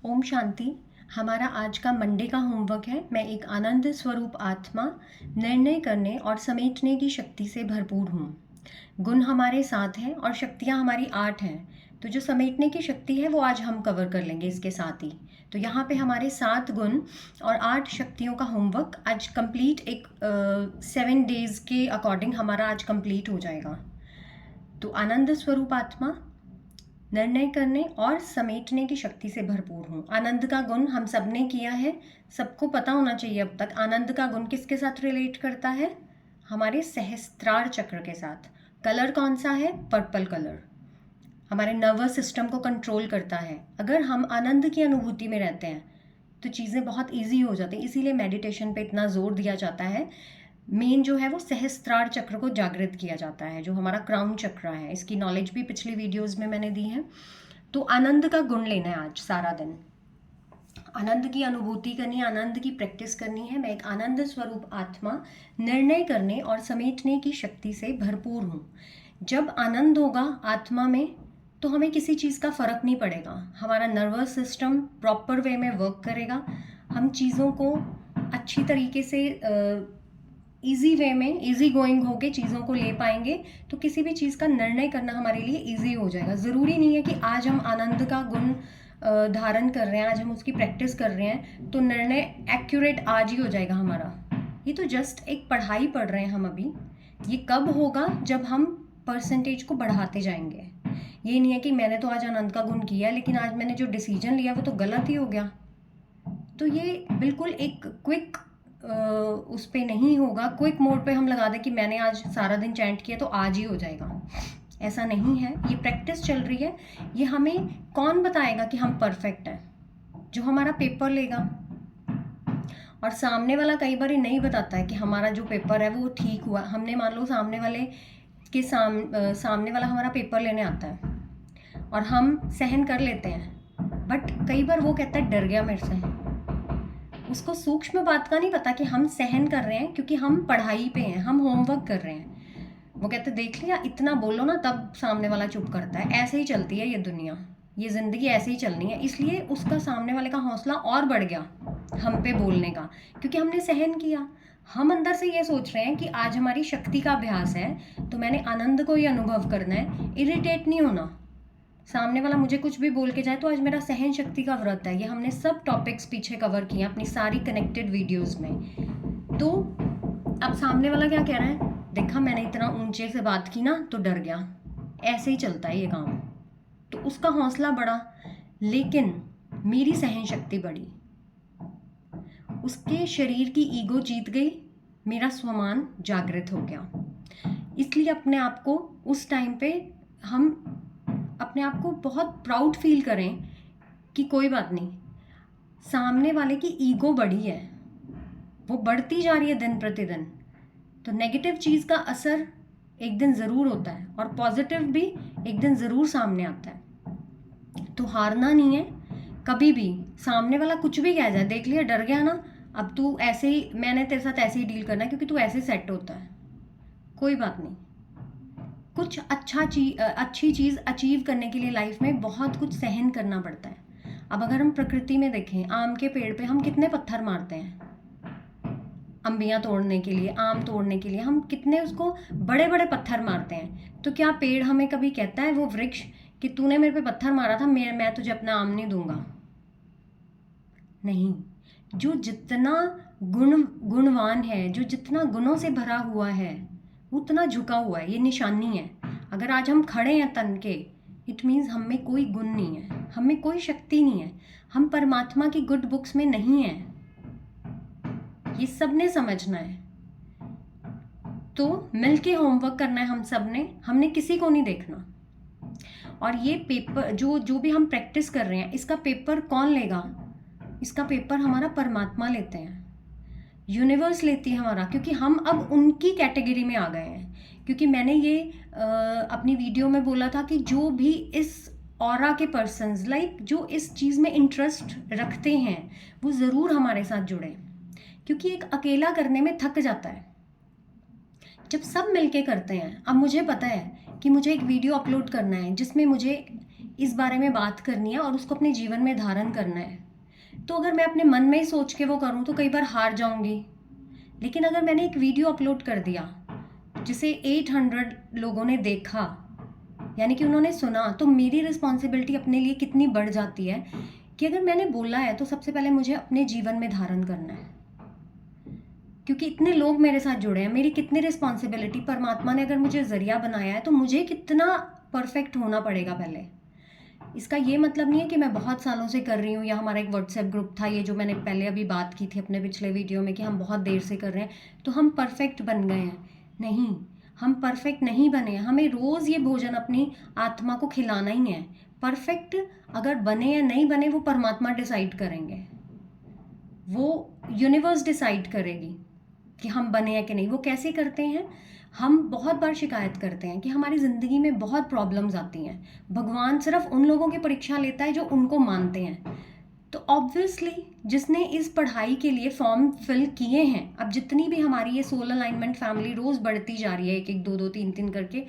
ओम शांति। हमारा आज का मंडे का होमवर्क है। मैं एक आनंद स्वरूप आत्मा, निर्णय करने और समेटने की शक्ति से भरपूर हूँ। गुण हमारे 7 हैं और शक्तियाँ हमारी 8 हैं। तो जो समेटने की शक्ति है वो आज हम कवर कर लेंगे इसके साथ ही। तो यहाँ पे हमारे 7 गुण और 8 शक्तियों का होमवर्क आज कंप्लीट एक 7 डेज़ के अकॉर्डिंग हमारा आज कंप्लीट हो जाएगा। तो आनंद स्वरूप आत्मा, निर्णय करने और समेटने की शक्ति से भरपूर हूँ। आनंद का गुण हम सब ने किया है, सबको पता होना चाहिए अब तक। आनंद का गुण किसके साथ रिलेट करता है? हमारे सहस्त्रार चक्र के साथ। कलर कौन सा है? Purple colour. हमारे नर्वस सिस्टम को कंट्रोल करता है। अगर हम आनंद की अनुभूति में रहते हैं तो चीज़ें बहुत ईजी हो जाती हैं। इसीलिए मेडिटेशन पे इतना जोर दिया जाता है। मेन जो है वो सहस्त्रार चक्र को जागृत किया जाता है, जो हमारा क्राउन चक्र है। इसकी नॉलेज भी पिछली वीडियोस में मैंने दी है। तो आनंद का गुण लेना है आज सारा दिन। आनंद की अनुभूति करनी है, आनंद की प्रैक्टिस करनी है। मैं एक आनंद स्वरूप आत्मा, निर्णय करने और समेटने की शक्ति से भरपूर हूँ। जब आनंद होगा आत्मा में तो हमें किसी चीज़ का फ़र्क नहीं पड़ेगा। हमारा नर्वस सिस्टम प्रॉपर वे में वर्क करेगा। हम चीज़ों को अच्छी तरीके से ईजी वे में, ईजी गोइंग होके चीज़ों को ले पाएंगे। तो किसी भी चीज़ का निर्णय करना हमारे लिए ईजी हो जाएगा। ज़रूरी नहीं है कि आज हम आनंद का गुण धारण कर रहे हैं, आज हम उसकी प्रैक्टिस कर रहे हैं तो निर्णय एक्यूरेट आज ही हो जाएगा हमारा। ये तो जस्ट एक पढ़ाई पढ़ रहे हैं हम अभी। ये कब होगा? जब हम परसेंटेज को बढ़ाते जाएंगे। ये नहीं है कि मैंने तो आज आनंद का गुण किया लेकिन आज मैंने जो डिसीजन लिया वो तो गलत ही हो गया। तो ये बिल्कुल एक क्विक उस पे नहीं होगा। क्विक मोड पे हम लगा दें कि मैंने आज सारा दिन चैंट किया तो आज ही हो जाएगा, ऐसा नहीं है। ये प्रैक्टिस चल रही है। ये हमें कौन बताएगा कि हम परफेक्ट हैं? जो हमारा पेपर लेगा। और सामने वाला कई बार नहीं बताता है कि हमारा जो पेपर है वो ठीक हुआ। हमने मान लो सामने वाले के सामने वाला हमारा पेपर लेने आता है और हम सहन कर लेते हैं, बट कई बार वो कहता है डर गया मेरे से। उसको सूक्ष्म बात का नहीं पता कि हम सहन कर रहे हैं क्योंकि हम पढ़ाई पे हैं, हम होमवर्क कर रहे हैं। वो कहते देख लिया, इतना बोलो ना तब सामने वाला चुप करता है। ऐसे ही चलती है ये दुनिया, ये ज़िंदगी ऐसे ही चलनी है। इसलिए उसका सामने वाले का हौसला और बढ़ गया हम पे बोलने का, क्योंकि हमने सहन किया। हम अंदर से ये सोच रहे हैं कि आज हमारी शक्ति का अभ्यास है तो मैंने आनंद को ही अनुभव करना है, इरिटेट नहीं होना। सामने वाला मुझे कुछ भी बोल के जाए तो आज मेरा सहन शक्ति का व्रत है। ये हमने सब टॉपिक्स पीछे कवर किए अपनी सारी कनेक्टेड वीडियोस में। तो अब सामने वाला क्या कह रहा है? देखा, मैंने इतना ऊंचे से बात की ना तो डर गया। ऐसे ही चलता है ये काम। तो उसका हौसला बढ़ा लेकिन मेरी सहन शक्ति बढ़ी। उसके शरीर की ईगो जीत गई, मेरा स्वमान जागृत हो गया। इसलिए अपने आप को उस टाइम पे हम अपने आप को बहुत प्राउड फील करें कि कोई बात नहीं, सामने वाले की ईगो बढ़ी है, वो बढ़ती जा रही है दिन प्रतिदिन। तो नेगेटिव चीज़ का असर एक दिन ज़रूर होता है और पॉजिटिव भी एक दिन ज़रूर सामने आता है। तो हारना नहीं है कभी भी। सामने वाला कुछ भी कह जाए, देख लिया डर गया ना, अब तू ऐसे ही, मैंने तेरे साथ ऐसे ही डील करना है क्योंकि तू ऐसे सेट होता है। कोई बात नहीं। कुछ अच्छी चीज़ अचीव करने के लिए लाइफ में बहुत कुछ सहन करना पड़ता है। अब अगर हम प्रकृति में देखें, आम के पेड़ पे हम कितने पत्थर मारते हैं अंबियाँ तोड़ने के लिए, आम तोड़ने के लिए हम कितने उसको बड़े बड़े पत्थर मारते हैं। तो क्या पेड़ हमें कभी कहता है, वो वृक्ष, कि तूने मेरे पे पत्थर मारा था, मैं तुझे अपना आम नहीं दूंगा? नहीं। जो जितना गुणवान है, जो जितना गुणों से भरा हुआ है, उतना झुका हुआ है। ये निशानी है। अगर आज हम खड़े हैं तन के, इट मीन्स हम में कोई गुण नहीं है, हम में कोई शक्ति नहीं है, हम परमात्मा की गुड बुक्स में नहीं है। ये सब ने समझना है। तो मिलके होमवर्क करना है हम सब ने, हमने किसी को नहीं देखना। और ये पेपर जो भी हम प्रैक्टिस कर रहे हैं, इसका पेपर कौन लेगा? इसका पेपर हमारा परमात्मा लेते हैं, यूनिवर्स लेती है हमारा, क्योंकि हम अब उनकी कैटेगरी में आ गए हैं। क्योंकि मैंने ये अपनी वीडियो में बोला था कि जो भी इस ऑरा के पर्सन्स, लाइक जो इस चीज़ में इंटरेस्ट रखते हैं, वो ज़रूर हमारे साथ जुड़े, क्योंकि एक अकेला करने में थक जाता है। जब सब मिलके करते हैं, अब मुझे पता है कि मुझे एक वीडियो अपलोड करना है जिसमें मुझे इस बारे में बात करनी है और उसको अपने जीवन में धारण करना है। तो अगर मैं अपने मन में ही सोच के वो करूँ तो कई बार हार जाऊँगी। लेकिन अगर मैंने एक वीडियो अपलोड कर दिया जिसे 800 लोगों ने देखा, यानी कि उन्होंने सुना, तो मेरी रिस्पॉन्सिबिलिटी अपने लिए कितनी बढ़ जाती है कि अगर मैंने बोला है तो सबसे पहले मुझे अपने जीवन में धारण करना है, क्योंकि इतने लोग मेरे साथ जुड़े हैं। मेरी कितनी रिस्पॉन्सिबिलिटी, परमात्मा ने अगर मुझे ज़रिया बनाया है तो मुझे कितना परफेक्ट होना पड़ेगा पहले। इसका ये मतलब नहीं है कि मैं बहुत सालों से कर रही हूँ, या हमारा एक व्हाट्सएप ग्रुप था, ये जो मैंने पहले अभी बात की थी अपने पिछले वीडियो में, कि हम बहुत देर से कर रहे हैं तो हम परफेक्ट बन गए हैं। नहीं, हम परफेक्ट नहीं बने हैं। हमें रोज़ ये भोजन अपनी आत्मा को खिलाना ही है। परफेक्ट अगर बने या नहीं बने वो परमात्मा डिसाइड करेंगे, वो यूनिवर्स डिसाइड करेगी कि हम बने हैं कि नहीं। वो कैसे करते हैं? हम बहुत बार शिकायत करते हैं कि हमारी ज़िंदगी में बहुत प्रॉब्लम्स आती हैं। भगवान सिर्फ उन लोगों की परीक्षा लेता है जो उनको मानते हैं। तो ऑब्वियसली जिसने इस पढ़ाई के लिए फॉर्म फिल किए हैं, अब जितनी भी हमारी ये सोल अलाइनमेंट फैमिली रोज़ बढ़ती जा रही है, एक एक दो दो तीन तीन करके,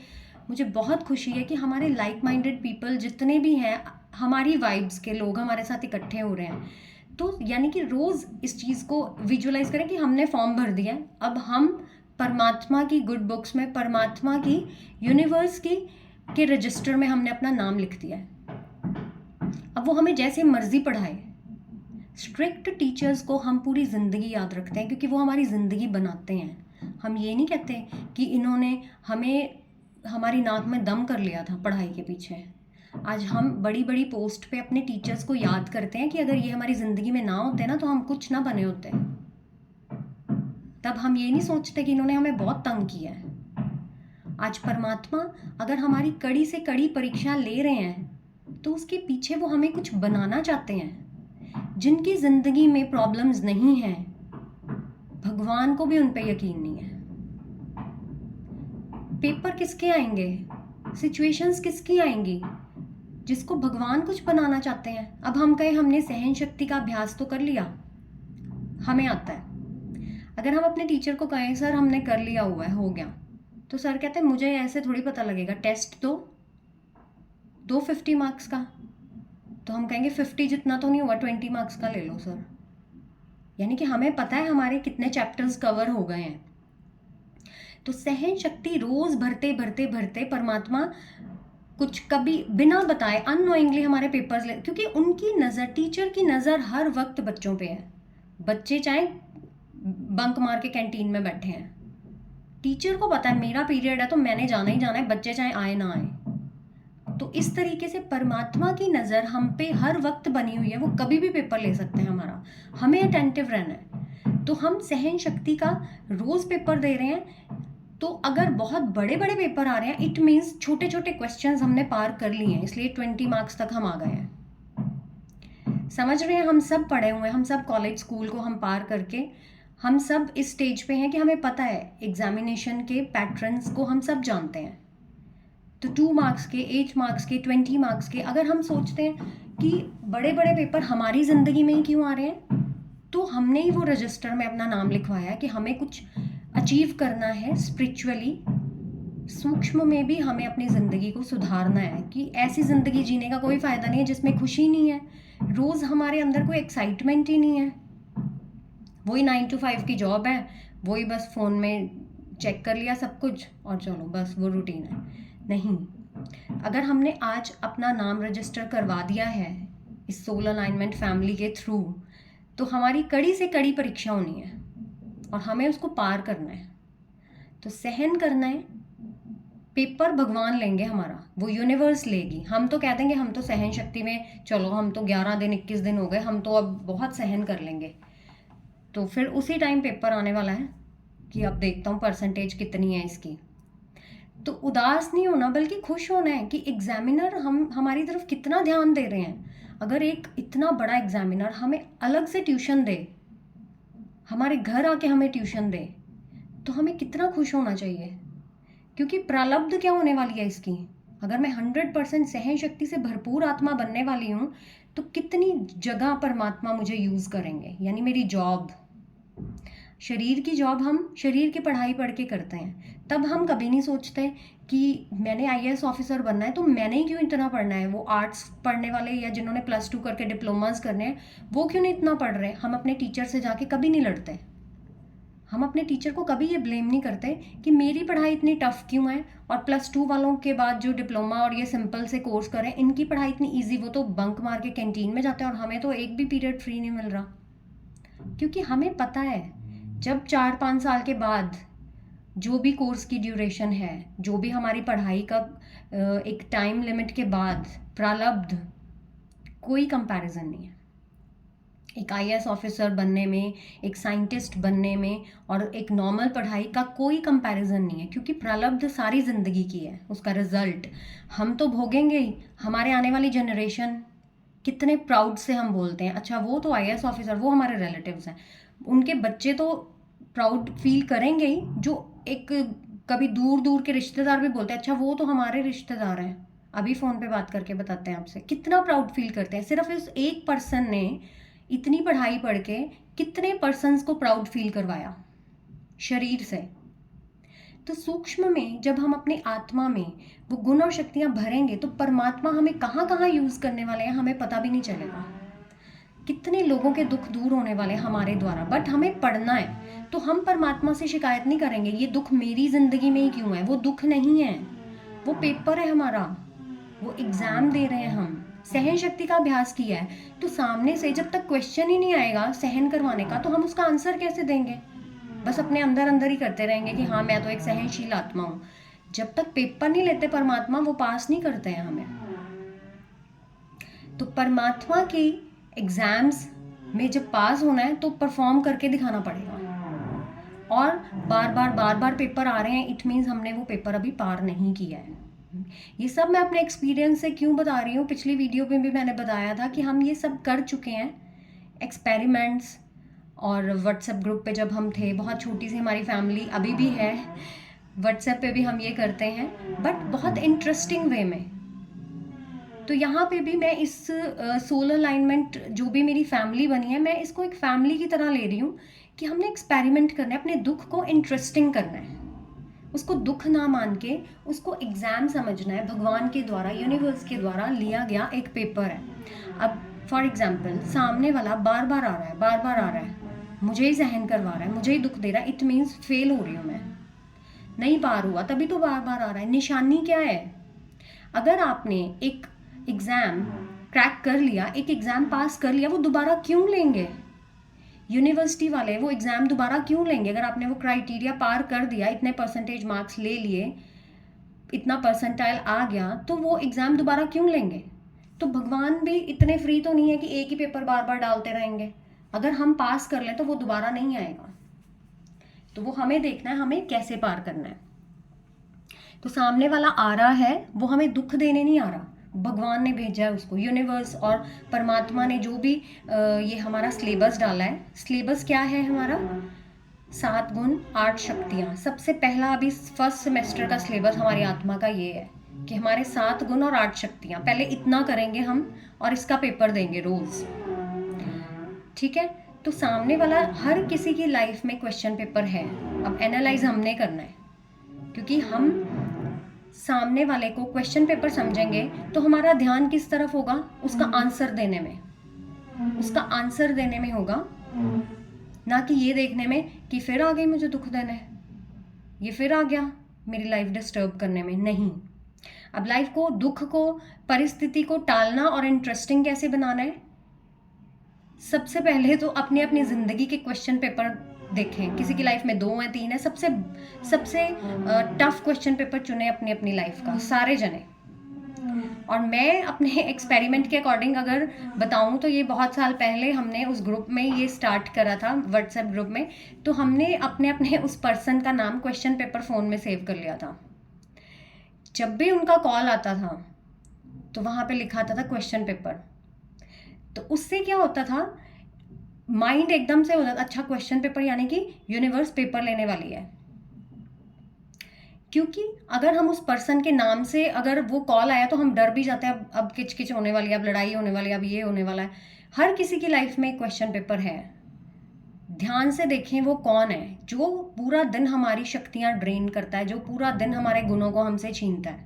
मुझे बहुत खुशी है कि हमारे लाइक माइंडेड पीपल जितने भी हैं, हमारी वाइब्स के लोग हमारे साथ इकट्ठे हो रहे हैं। तो यानी कि रोज़ इस चीज़ को विजुअलाइज करें कि हमने फॉर्म भर दिया है, अब हम परमात्मा की गुड बुक्स में, परमात्मा की यूनिवर्स की के रजिस्टर में हमने अपना नाम लिख दिया है। अब वो हमें जैसे मर्जी पढ़ाए। स्ट्रिक्ट टीचर्स को हम पूरी ज़िंदगी याद रखते हैं क्योंकि वो हमारी ज़िंदगी बनाते हैं। हम ये नहीं कहते कि इन्होंने हमें हमारी नाक में दम कर लिया था पढ़ाई के पीछे। आज हम बड़ी बड़ी पोस्ट पे अपने टीचर्स को याद करते हैं कि अगर ये हमारी ज़िंदगी में ना होते ना तो हम कुछ ना बने होते। तब हम ये नहीं सोचते कि इन्होंने हमें बहुत तंग किया है। आज परमात्मा अगर हमारी कड़ी से कड़ी परीक्षा ले रहे हैं तो उसके पीछे वो हमें कुछ बनाना चाहते हैं। जिनकी ज़िंदगी में प्रॉब्लम्स नहीं हैं, भगवान को भी उन पे यकीन नहीं है। पेपर किसके आएंगे, सिचुएशंस किसकी आएंगी? जिसको भगवान कुछ बनाना चाहते हैं। अब हम कहें हमने सहन शक्ति का अभ्यास तो कर लिया, हमें आता है। अगर हम अपने टीचर को कहें सर हमने कर लिया हुआ है, हो गया, तो सर कहते हैं मुझे ऐसे थोड़ी पता लगेगा, टेस्ट दो 50 मार्क्स का। तो हम कहेंगे 50 जितना तो नहीं हुआ, 20 मार्क्स का ले लो सर। यानी कि हमें पता है हमारे कितने चैप्टर्स कवर हो गए हैं। तो सहन शक्ति रोज भरते भरते भरते परमात्मा कुछ कभी बिना बताए अननोइंगली हमारे पेपर्स ले, क्योंकि उनकी नज़र, टीचर की नज़र हर वक्त बच्चों पे है। बच्चे चाहे बंक मार के कैंटीन में बैठे हैं, टीचर को पता है मेरा पीरियड है तो मैंने जाना ही जाना है, बच्चे चाहे आए ना आए। तो इस तरीके से परमात्मा की नज़र हम पे हर वक्त बनी हुई है। वो कभी भी पेपर ले सकते हैं हमारा, हमें अटेंटिव रहना है। तो हम सहन शक्ति का रोज़ पेपर दे रहे हैं। तो अगर बहुत बड़े बड़े पेपर आ रहे हैं, इट मीन्स छोटे छोटे क्वेश्चंस हमने पार कर लिए हैं, इसलिए 20 मार्क्स तक हम आ गए हैं। समझ रहे हैं? हम सब पढ़े हुए हैं, हम सब कॉलेज स्कूल को हम पार करके हम सब इस स्टेज पे हैं कि हमें पता है एग्जामिनेशन के पैटर्न्स को हम सब जानते हैं। तो 2 मार्क्स के, 8 मार्क्स के, 20 मार्क्स के, अगर हम सोचते हैं कि बड़े बड़े पेपर हमारी ज़िंदगी में ही क्यों आ रहे हैं, तो हमने ही वो रजिस्टर में अपना नाम लिखवाया कि हमें कुछ अचीव करना है स्पिरिचुअली। सूक्ष्म में भी हमें अपनी ज़िंदगी को सुधारना है कि ऐसी ज़िंदगी जीने का कोई फ़ायदा नहीं है जिसमें खुशी नहीं है, रोज़ हमारे अंदर कोई एक्साइटमेंट ही नहीं है। वही 9 to 5 की जॉब है, वही बस फ़ोन में चेक कर लिया सब कुछ और चलो बस वो रूटीन है। नहीं, अगर हमने आज अपना नाम रजिस्टर करवा दिया है इस सोल अलाइनमेंट फैमिली के थ्रू, तो हमारी कड़ी से कड़ी परीक्षा होनी है और हमें उसको पार करना है। तो सहन करना है। पेपर भगवान लेंगे हमारा, वो यूनिवर्स लेगी। हम तो कह देंगे हम तो सहन शक्ति में, चलो हम तो 11 दिन 21 दिन हो गए, हम तो अब बहुत सहन कर लेंगे। तो फिर उसी टाइम पेपर आने वाला है कि अब देखता हूँ परसेंटेज कितनी है इसकी। तो उदास नहीं होना बल्कि खुश होना है कि एग्जामिनर हमारी तरफ कितना ध्यान दे रहे हैं। अगर एक इतना बड़ा एग्जामिनर हमें अलग से ट्यूशन दे, हमारे घर आके हमें ट्यूशन दे, तो हमें कितना खुश होना चाहिए। क्योंकि प्रारब्ध क्या होने वाली है इसकी। अगर मैं 100% सहन शक्ति से भरपूर आत्मा बनने वाली हूँ तो कितनी जगह परमात्मा मुझे यूज़ करेंगे। यानी मेरी जॉब, शरीर की जॉब हम शरीर की पढ़ाई पढ़ के करते हैं, तब हम कभी नहीं सोचते कि मैंने आईएएस ऑफिसर बनना है तो मैंने ही क्यों इतना पढ़ना है। वो आर्ट्स पढ़ने वाले या जिन्होंने +2 करके डिप्लोमास करने हैं वो क्यों नहीं इतना पढ़ रहे। हम अपने टीचर से जाके कभी नहीं लड़ते, हम अपने टीचर को कभी ये ब्लेम नहीं करते कि मेरी पढ़ाई इतनी टफ क्यों है और +2 वालों के बाद जो डिप्लोमा और ये सिंपल से कोर्स करें इनकी पढ़ाई इतनी ईजी, वो तो बंक मार के कैंटीन में जाते हैं और हमें तो एक भी पीरियड फ्री नहीं मिल रहा। क्योंकि हमें पता है जब 4-5 साल के बाद जो भी कोर्स की ड्यूरेशन है, जो भी हमारी पढ़ाई का एक टाइम लिमिट के बाद प्रारब्ध, कोई कंपैरिजन नहीं है एक आईएएस ऑफिसर बनने में, एक साइंटिस्ट बनने में और एक नॉर्मल पढ़ाई का कोई कंपैरिजन नहीं है। क्योंकि प्रारब्ध सारी ज़िंदगी की है, उसका रिजल्ट हम तो भोगेंगे ही। हमारे आने वाली जनरेशन कितने प्राउड से हम बोलते हैं अच्छा वो तो आईएएस ऑफिसर, वो हमारे रिलेटिव्स हैं, उनके बच्चे तो प्राउड फील करेंगे ही। जो एक कभी दूर दूर के रिश्तेदार भी बोलते हैं अच्छा वो तो हमारे रिश्तेदार हैं, अभी फ़ोन पे बात करके बताते हैं आपसे, कितना प्राउड फील करते हैं। सिर्फ इस एक पर्सन ने इतनी पढ़ाई पढ़ के कितने पर्सन्स को प्राउड फील करवाया शरीर से। तो सूक्ष्म में जब हम अपनी आत्मा में वो गुण और शक्तियां भरेंगे तो परमात्मा हमें कहाँ कहाँ यूज़ करने वाले हैं हमें पता भी नहीं चलेगा। कितने लोगों के दुख दूर होने वाले हैं हमारे द्वारा। बट हमें पढ़ना है तो हम परमात्मा से शिकायत नहीं करेंगे ये दुख मेरी ज़िंदगी में ही क्यों है। वो दुख नहीं है, वो पेपर है हमारा, वो एग्ज़ाम दे रहे हैं हम। सहन शक्ति का अभ्यास किया है तो सामने से जब तक क्वेश्चन ही नहीं आएगा सहन करवाने का तो हम उसका आंसर कैसे देंगे। बस अपने अंदर अंदर ही करते रहेंगे कि हाँ मैं तो एक सहनशील आत्मा हूँ। जब तक पेपर नहीं लेते परमात्मा वो पास नहीं करते हैं हमें। तो परमात्मा की एग्ज़ाम्स में जब पास होना है तो परफॉर्म करके दिखाना पड़ेगा। और बार बार पेपर आ रहे हैं, इट मीन्स हमने वो पेपर अभी पार नहीं किया है। ये सब मैं अपने एक्सपीरियंस से क्यों बता रही हूँ, पिछली वीडियो में भी मैंने बताया था कि हम ये सब कर चुके हैं एक्सपेरिमेंट्स। और व्हाट्सएप ग्रुप पे जब हम थे, बहुत छोटी सी हमारी फैमिली अभी भी है, व्हाट्सएप पे भी हम ये करते हैं बट बहुत इंटरेस्टिंग वे में। तो यहाँ पे भी मैं इस सोल अलाइनमेंट जो भी मेरी फैमिली बनी है मैं इसको एक फैमिली की तरह ले रही हूँ कि हमने एक्सपेरिमेंट करना है, अपने दुख को इंटरेस्टिंग करना है, उसको दुख ना मान के उसको एग्ज़ाम समझना है। भगवान के द्वारा, यूनिवर्स के द्वारा लिया गया एक पेपर है। अब फॉर एग्जांपल सामने वाला बार बार आ रहा है, मुझे ही सहन करवा रहा है, मुझे ही दुख दे रहा है, इट मीन्स फेल हो रही हूँ मैं, नहीं पार हुआ तभी तो बार बार आ रहा है। निशानी क्या है? अगर आपने एक एग्ज़ाम क्रैक कर लिया, एक एग्ज़ाम पास कर लिया, वो दोबारा क्यों लेंगे? यूनिवर्सिटी वाले वो एग्ज़ाम दोबारा क्यों लेंगे? अगर आपने वो क्राइटेरिया पार कर दिया, इतने परसेंटेज मार्क्स ले लिए, इतना परसेंटाइल आ गया, तो वो एग्ज़ाम दोबारा क्यों लेंगे? तो भगवान भी इतने फ्री तो नहीं है कि एक ही पेपर बार बार डालते रहेंगे। अगर हम पास कर लें तो वो दोबारा नहीं आएगा। तो वो हमें देखना है हमें कैसे पार करना है। तो सामने वाला आ रहा है वो हमें दुख देने नहीं आ रहा, भगवान ने भेजा है उसको, यूनिवर्स और परमात्मा ने जो भी ये हमारा सिलेबस डाला है। सिलेबस क्या है हमारा? 7 गुण 8 शक्तियाँ। सबसे पहला अभी फर्स्ट सेमेस्टर का सिलेबस हमारी आत्मा का ये है कि हमारे 7 गुण और 8 शक्तियाँ, पहले इतना करेंगे हम और इसका पेपर देंगे रोज़, ठीक है। तो सामने वाला हर किसी की लाइफ में क्वेश्चन पेपर है। अब एनालाइज हमने करना है क्योंकि हम सामने वाले को क्वेश्चन पेपर समझेंगे तो हमारा ध्यान किस तरफ होगा? उसका आंसर देने में, उसका आंसर देने में होगा, ना कि ये देखने में कि फिर आ गई मुझे दुख देने, ये फिर आ गया मेरी लाइफ डिस्टर्ब करने में। नहीं, अब लाइफ को, दुख को, परिस्थिति को टालना और इंटरेस्टिंग कैसे बनाना है? सबसे पहले तो अपनी अपनी ज़िंदगी के क्वेश्चन पेपर देखें। किसी की लाइफ में 2 है, 3 है, सबसे टफ क्वेश्चन पेपर चुने अपनी अपनी लाइफ का, सारे जने। और मैं अपने एक्सपेरिमेंट के अकॉर्डिंग अगर बताऊं तो ये बहुत साल पहले हमने उस ग्रुप में ये स्टार्ट करा था, व्हाट्सएप ग्रुप में। तो हमने अपने अपने उस पर्सन का नाम क्वेश्चन पेपर फ़ोन में सेव कर लिया था। जब भी उनका कॉल आता था तो वहाँ पे लिखा आता था क्वेश्चन पेपर। तो उससे क्या होता था, माइंड एकदम से हो जाता, अच्छा क्वेश्चन पेपर यानी कि यूनिवर्स पेपर लेने वाली है। क्योंकि अगर हम उस पर्सन के नाम से अगर वो कॉल आया तो हम डर भी जाते हैं, अब किचकिच होने वाली है, अब लड़ाई होने वाली है, अब ये होने वाला है। हर किसी की लाइफ में क्वेश्चन पेपर है। ध्यान से देखें वो कौन है जो पूरा दिन हमारी शक्तियाँ ड्रेन करता है, जो पूरा दिन हमारे गुणों को हमसे छीनता है।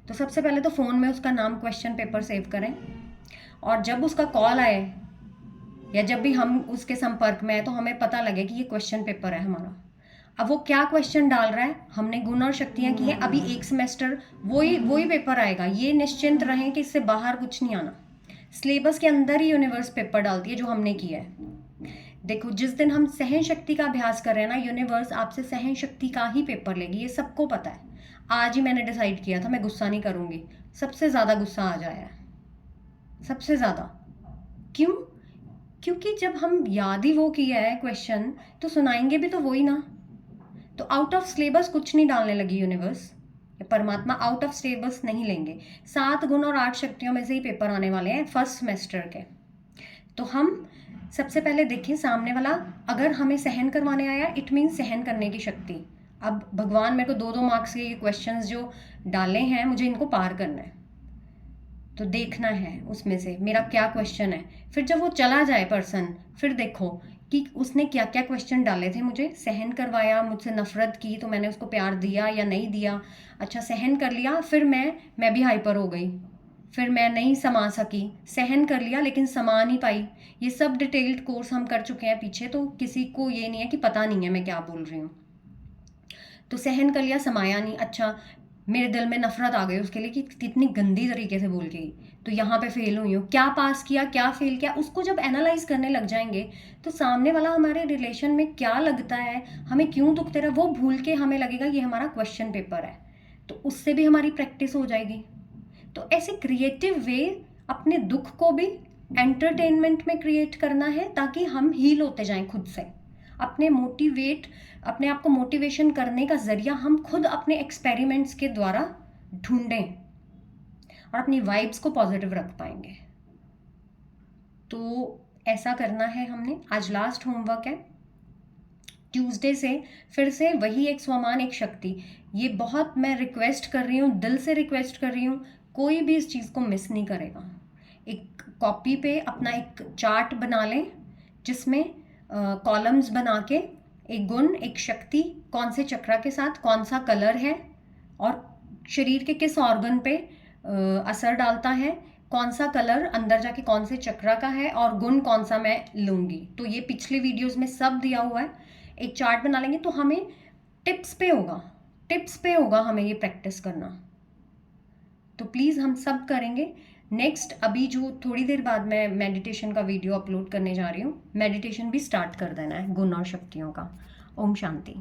तो सबसे पहले तो फ़ोन में उसका नाम क्वेश्चन पेपर सेव करें, और जब उसका कॉल आए या जब भी हम उसके संपर्क में आए तो हमें पता लगे कि ये क्वेश्चन पेपर है हमारा। अब वो क्या क्वेश्चन डाल रहा है, हमने गुण और शक्तियाँ की हैं, अभी एक सेमेस्टर वही पेपर आएगा, ये निश्चिंत रहें कि इससे बाहर कुछ नहीं आना। सिलेबस के अंदर ही यूनिवर्स पेपर डालती है जो हमने किया है। देखो, जिस दिन हम सहन शक्ति का अभ्यास कर रहे हैं ना, यूनिवर्स आपसे सहन शक्ति का ही पेपर लेगी, ये सबको पता है। आज ही मैंने डिसाइड किया था मैं गुस्सा नहीं करूँगी, सबसे ज़्यादा गुस्सा आज आया है, सबसे ज़्यादा। क्यों? क्योंकि जब हम याद ही वो किया है क्वेश्चन, तो सुनाएंगे भी तो वही ना। तो आउट ऑफ सिलेबस कुछ नहीं डालने लगी यूनिवर्स, परमात्मा आउट ऑफ सिलेबस नहीं लेंगे। 7 गुण और 8 शक्तियों में से ही पेपर आने वाले हैं फर्स्ट सेमेस्टर के। तो हम सबसे पहले देखें सामने वाला अगर हमें सहन करवाने आया, इट मीन सहन करने की शक्ति। अब भगवान मेरे को 2-2 मार्क्स के क्वेश्चंस जो डाले हैं, मुझे इनको पार करना है, तो देखना है उसमें से मेरा क्या क्वेश्चन है। फिर जब वो चला जाए पर्सन, फिर देखो कि उसने क्या क्या क्वेश्चन डाले थे, मुझे सहन करवाया, मुझसे नफरत की तो मैंने उसको प्यार दिया या नहीं दिया। अच्छा, सहन कर लिया, फिर मैं भी हाइपर हो गई, फिर मैं नहीं समा सकी, सहन कर लिया लेकिन समा नहीं पाई। ये सब डिटेल्ड कोर्स हम कर चुके हैं पीछे, तो किसी को ये नहीं है कि पता नहीं है मैं क्या बोल रही हूँ। तो सहन कर लिया, समाया नहीं। अच्छा, मेरे दिल में नफरत आ गई उसके लिए कि कितनी गंदी तरीके से बोल गई, तो यहाँ पे फेल हुई हूँ। क्या पास किया, क्या फेल किया, उसको जब एनालाइज करने लग जाएंगे तो सामने वाला हमारे रिलेशन में क्या लगता है, हमें क्यों दुख दे रहा है, वो भूल के हमें लगेगा ये हमारा क्वेश्चन पेपर है। तो उससे भी हमारी प्रैक्टिस हो जाएगी। तो ऐसे क्रिएटिव वे अपने दुख को भी एंटरटेनमेंट में क्रिएट करना है, ताकि हम हील होते जाएं खुद से। अपने आप को मोटिवेशन करने का जरिया हम खुद अपने एक्सपेरिमेंट्स के द्वारा ढूंढें और अपनी वाइब्स को पॉजिटिव रख पाएंगे। तो ऐसा करना है हमने। आज लास्ट होमवर्क है, ट्यूसडे से फिर से वही एक स्वमान एक शक्ति। ये बहुत मैं रिक्वेस्ट कर रही हूँ, दिल से रिक्वेस्ट कर रही हूँ, कोई भी इस चीज़ को मिस नहीं करेगा। एक कॉपी पे अपना एक चार्ट बना लें जिसमें कॉलम्स बना के एक गुण एक शक्ति कौन से चक्रा के साथ कौन सा कलर है और शरीर के किस ऑर्गन पे असर डालता है, कौन सा कलर अंदर जाके कौन से चक्रा का है और गुण कौन सा मैं लूँगी। तो ये पिछले वीडियोस में सब दिया हुआ है। एक चार्ट बना लेंगे तो हमें टिप्स पे होगा हमें ये प्रैक्टिस करना। तो प्लीज़ हम सब करेंगे। नेक्स्ट अभी जो थोड़ी देर बाद मैं मेडिटेशन का वीडियो अपलोड करने जा रही हूँ, मेडिटेशन भी स्टार्ट कर देना है गुण और शक्तियों का। ओम शांति।